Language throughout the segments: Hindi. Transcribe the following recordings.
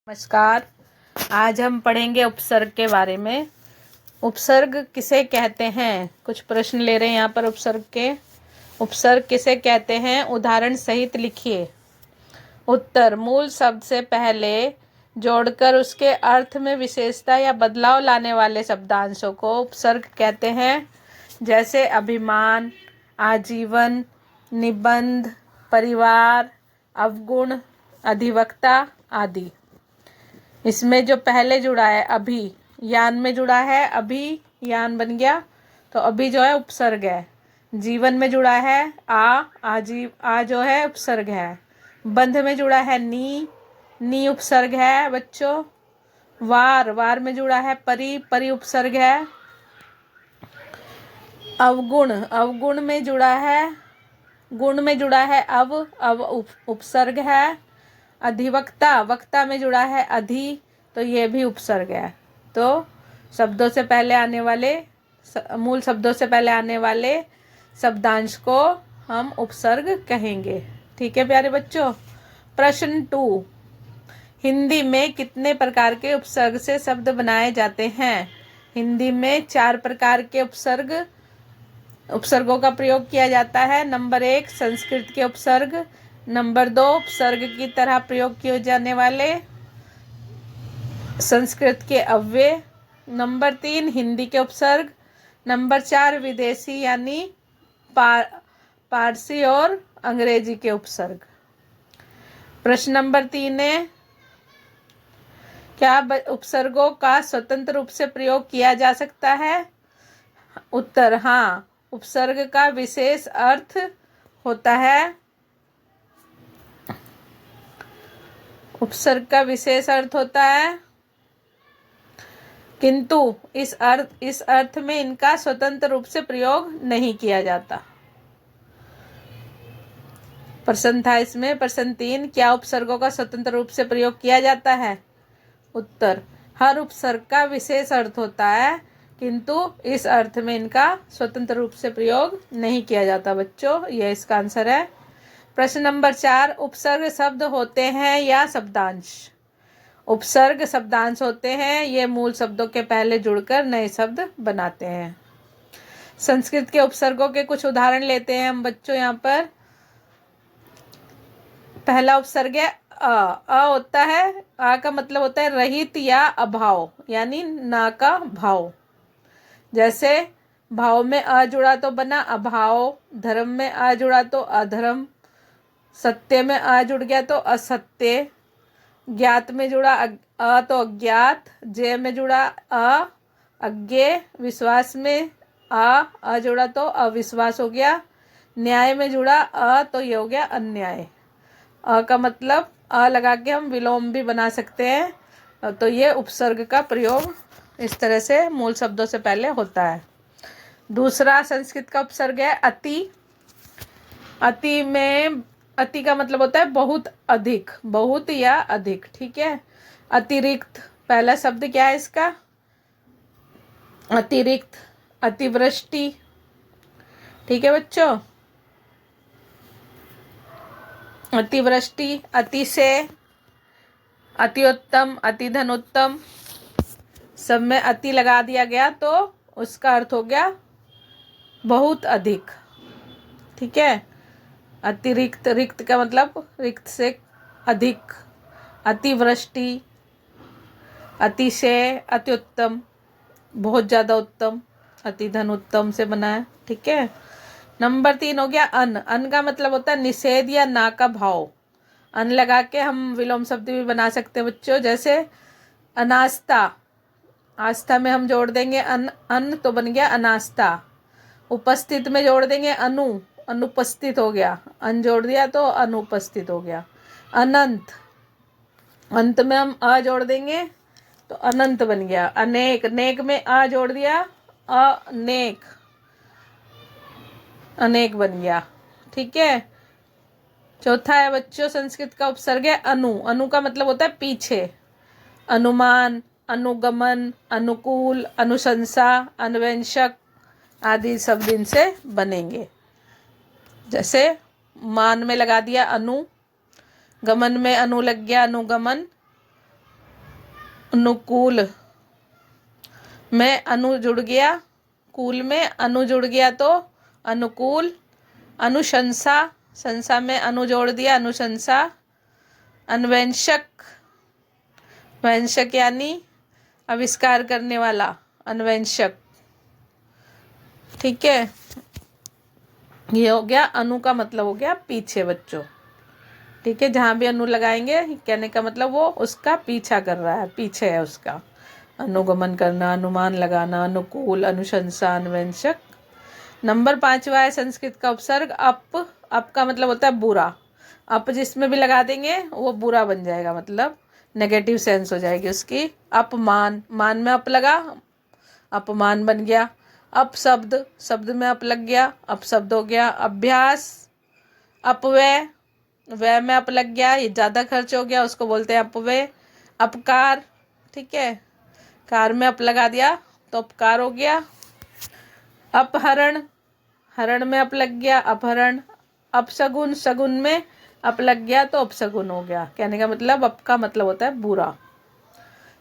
नमस्कार। आज हम पढ़ेंगे उपसर्ग के बारे में। उपसर्ग किसे कहते हैं? कुछ प्रश्न ले रहे हैं यहाँ पर उपसर्ग के। उपसर्ग किसे कहते हैं? उदाहरण सहित लिखिए। उत्तर: मूल शब्द से पहले जोड़कर उसके अर्थ में विशेषता या बदलाव लाने वाले शब्दांशों को उपसर्ग कहते हैं। जैसे अभिमान, आजीवन, निबंध, परिवार, अवगुण, अधिवक्ता आदि। इसमें जो पहले जुड़ा है अभी, यान में जुड़ा है, अभी यान बन गया तो अभी जो है उपसर्ग है। जीवन में जुड़ा है आजीव, आ जो है उपसर्ग है। बंध में जुड़ा है नी उपसर्ग है बच्चों। वार में जुड़ा है परी उपसर्ग है। अवगुण में जुड़ा है, गुण में जुड़ा है अव उपसर्ग है। वक्ता में जुड़ा है अधि, तो ये भी उपसर्ग है। तो शब्दों से पहले आने वाले, मूल शब्दों से पहले आने वाले शब्दांश को हम उपसर्ग कहेंगे। ठीक है प्यारे बच्चों। प्रश्न 2, हिंदी में कितने प्रकार के उपसर्ग से शब्द बनाए जाते हैं? हिंदी में 4 प्रकार के उपसर्गों का प्रयोग किया जाता है। नंबर 1, संस्कृत के उपसर्ग। नंबर 2, उपसर्ग की तरह प्रयोग किए जाने वाले संस्कृत के अव्यय। नंबर 3, हिंदी के उपसर्ग। नंबर 4, विदेशी यानी पारसी और अंग्रेजी के उपसर्ग। प्रश्न नंबर 3 है, क्या उपसर्गों का स्वतंत्र रूप से प्रयोग किया जा सकता है? उत्तर: हाँ, उपसर्ग का विशेष अर्थ होता है। उपसर्ग का विशेष अर्थ होता है, किंतु इस अर्थ में इनका स्वतंत्र रूप से प्रयोग नहीं किया जाता। प्रश्न था इसमें, प्रश्न 3, क्या उपसर्गों का स्वतंत्र रूप से प्रयोग किया जाता है? उत्तर: हर उपसर्ग का विशेष अर्थ होता है, किंतु इस अर्थ में इनका स्वतंत्र रूप से प्रयोग नहीं किया जाता बच्चों। यह इसका आंसर है। प्रश्न नंबर 4, उपसर्ग शब्द होते हैं या शब्दांश? उपसर्ग शब्दांश होते हैं। ये मूल शब्दों के पहले जुड़कर नए शब्द बनाते हैं। संस्कृत के उपसर्गों के कुछ उदाहरण लेते हैं हम बच्चों यहाँ पर। पहला उपसर्ग है अ होता है। आ का मतलब होता है रहित या अभाव, यानी ना का भाव। जैसे भाव में अ जुड़ा तो बना अभाव, धर्म में आ जुड़ा तो अधर्म, सत्य में आ जुड़ गया तो असत्य, ज्ञात में जुड़ा अ तो अज्ञात, जय में जुड़ा अज्ञेय, विश्वास में आ जुड़ा तो अविश्वास हो गया, न्याय में जुड़ा तो ये हो गया अन्याय। अ का मतलब अ लगा के हम विलोम भी बना सकते हैं। तो ये उपसर्ग का प्रयोग इस तरह से मूल शब्दों से पहले होता है। दूसरा संस्कृत का उपसर्ग है अति। अति का मतलब होता है बहुत अधिक, बहुत या अधिक। ठीक है। अतिरिक्त, पहला शब्द क्या है इसका? अतिरिक्त, अतिवृष्टि। ठीक है बच्चों। अतिवृष्टि, अतिशय, अति उत्तम, अति धन उत्तम, सब में अति लगा दिया गया तो उसका अर्थ हो गया बहुत अधिक। ठीक है। अतिरिक्त, रिक्त का मतलब रिक्त से अधिक। अतिवृष्टि, अतिशय, अति उत्तम, बहुत ज़्यादा उत्तम, अति धन उत्तम से बना है। ठीक है। नंबर 3 हो गया अन का मतलब होता है निषेध या ना का भाव। अन लगा के हम विलोम शब्द भी बना सकते हैं बच्चों। जैसे अनास्था, आस्था में हम जोड़ देंगे अन तो बन गया अनास्था। उपस्थित में जोड़ देंगे अनुपस्थित हो गया। अन जोड़ दिया तो अनुपस्थित हो गया। अनंत, अंत में हम अ जोड़ देंगे तो अनंत बन गया। अनेक, नेक में आ जोड़ दिया अनेक, अनेक बन गया। ठीक है। चौथा है बच्चों संस्कृत का उपसर्ग है अनु का मतलब होता है पीछे। अनुमान, अनुगमन, अनुकूल, अनुशंसा, अन्वेषक आदि शब्द इनसे बनेंगे। जैसे मान में लगा दिया अनु, गमन में अनु लग गया अनुगमन, अनुकूल में अनु जुड़ गया, कूल में अनु जुड़ गया तो अनुकूल। अनुशंसा, संसा में अनु जोड़ दिया, अनुशंसा। अन्वेषक, वंशक यानी आविष्कार करने वाला, अन्वेषक। ठीक है, ये हो गया अनु का मतलब हो गया पीछे बच्चों। ठीक है, जहाँ भी अनु लगाएंगे कहने का मतलब वो उसका पीछा कर रहा है, पीछे है उसका। अनुगमन करना, अनुमान लगाना, अनुकूल, अनुशंसा, अन्वेषक। नंबर 5वां है संस्कृत का उपसर्ग अप। अप का मतलब होता है बुरा। अप जिसमें भी लगा देंगे वो बुरा बन जाएगा, मतलब नेगेटिव सेंस हो जाएगी उसकी। अपमान, मान में अप लगा, अपमान बन गया। अपशब्द, शब्द में अप लग गया, अपशब्द हो गया। अभ्यास, अपव्यय, व्यय में अप लग गया, ये ज़्यादा खर्च हो गया, उसको बोलते हैं अपव्यय। अपकार, ठीक है, कार में अप लगा दिया तो अपकार हो गया। अपहरण, हरण में अप लग गया, अपहरण। अपशगुन, शगुन में अप लग गया तो अपशगुन हो गया। कहने का मतलब अप का मतलब होता है बुरा।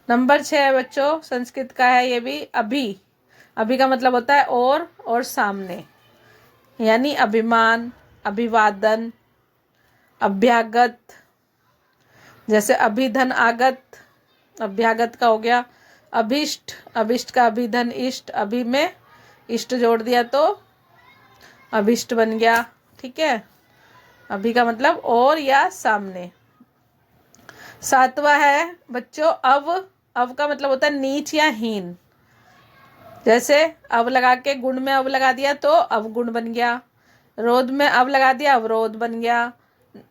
नंबर 6 है बच्चों, संस्कृत का है ये भी, अभी। अभी का मतलब होता है और सामने, यानी अभिमान, अभिवादन, अभ्यागत। जैसे अभिधन आगत, अभ्यागत का हो गया। अभिष्ट, अभिष्ट का अभिधन इष्ट, अभी में इष्ट जोड़ दिया तो अभिष्ट बन गया। ठीक है, अभी का मतलब और या सामने। 7वां है बच्चों अव। अव का मतलब होता है नीच या हीन। जैसे अव लगा के गुण में अव लगा दिया तो अवगुण बन गया। रोध में अव लगा दिया, अवरोध बन गया।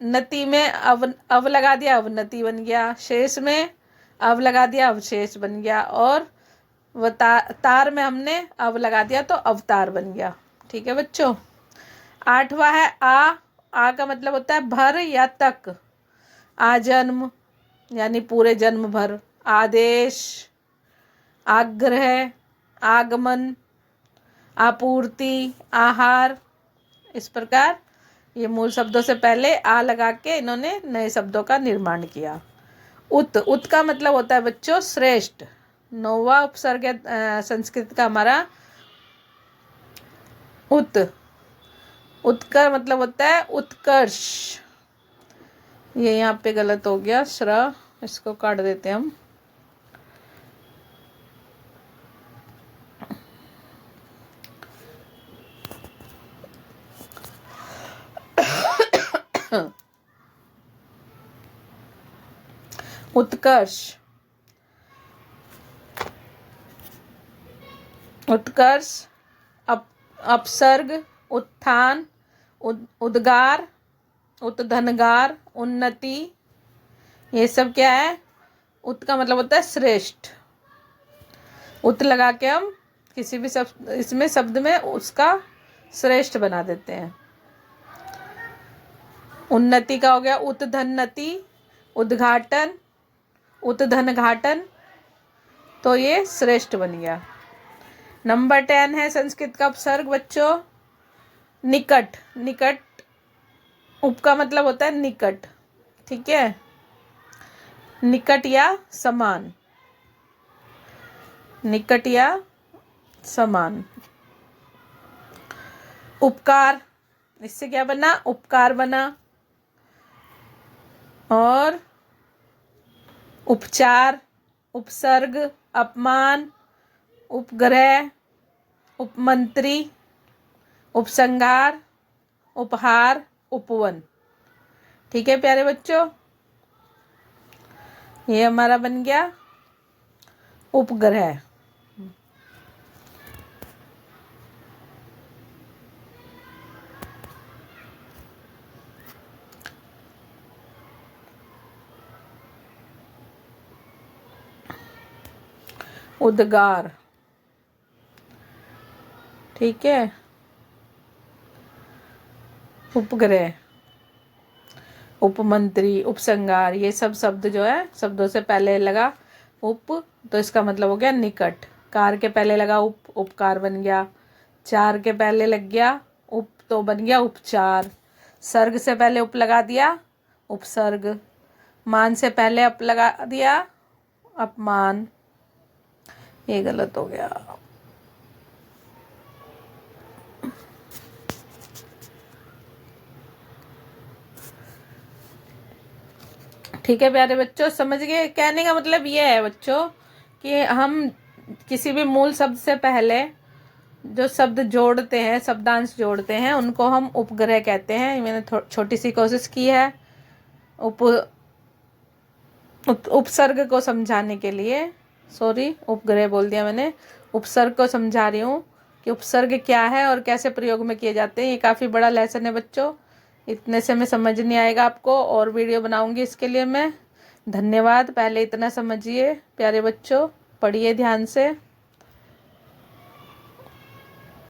नति में अव लगा दिया, अवनति बन गया। शेष में अव लगा दिया, अवशेष बन गया। और तार में हमने अव लगा दिया तो अवतार बन गया। ठीक है बच्चों। 8वां है आ। आ का मतलब होता है भर या तक। आजन्म यानी पूरे जन्म भर। आदेश, आग्रह, आगमन, आपूर्ति, आहार। इस प्रकार ये मूल शब्दों से पहले आ लगा के इन्होंने नए शब्दों का निर्माण किया। उत, उत का मतलब होता है बच्चों श्रेष्ठ। 9वां उपसर्ग है संस्कृत का हमारा उत। उत का मतलब होता है उत्कर्ष। ये यहाँ पे गलत हो गया, श्र, इसको काट देते हैं हम। उत्कर्ष, उत्कर्ष, अपसर्ग, उत्थान, उद्गार, उद्धनगार, उन्नति। ये सब क्या है? उत का मतलब होता है श्रेष्ठ। उत लगा के हम किसी भी शब्द, इसमें शब्द में उसका श्रेष्ठ बना देते हैं। उन्नति का हो गया उत्धन्नति, उद्घाटन, उत्धनघाटन, तो ये श्रेष्ठ बन गया। नंबर 10 है संस्कृत का उपसर्ग बच्चों निकट। निकट, उप का मतलब होता है निकट। ठीक है, निकट या समान, निकट या समान। उपकार, इससे क्या बना? उपकार बना। और उपचार, उपसर्ग, अपमान, उपग्रह, उपमंत्री, उपसंहार, उपहार, उपवन। ठीक है प्यारे बच्चों, ये हमारा बन गया उपग्रह। उद्गार, ठीक है, उपग्रह, उपमंत्री, उपसंहार, ये सब शब्द जो है शब्दों से पहले लगा उप, तो इसका मतलब हो गया निकट। कार के पहले लगा उप, उपकार बन गया। चार के पहले लग गया उप, तो बन गया उपचार। सर्ग से पहले उप लगा दिया उपसर्ग। मान से पहले अप लगा दिया अपमान, ये गलत हो गया। ठीक है प्यारे बच्चों, समझ गए? कहने का मतलब ये है बच्चों कि हम किसी भी मूल शब्द से पहले जो शब्द जोड़ते हैं, शब्दांश जोड़ते हैं, उनको हम उपग्रह कहते हैं। मैंने छोटी सी कोशिश की है उपसर्ग को समझाने के लिए। सॉरी, उपग्रह बोल दिया मैंने। उपसर्ग को समझा रही हूँ कि उपसर्ग क्या है और कैसे प्रयोग में किए जाते हैं। ये काफ़ी बड़ा लेसन है बच्चों, इतने से में समझ नहीं आएगा आपको, और वीडियो बनाऊंगी इसके लिए मैं। धन्यवाद। पहले इतना समझिए प्यारे बच्चों, पढ़िए ध्यान से।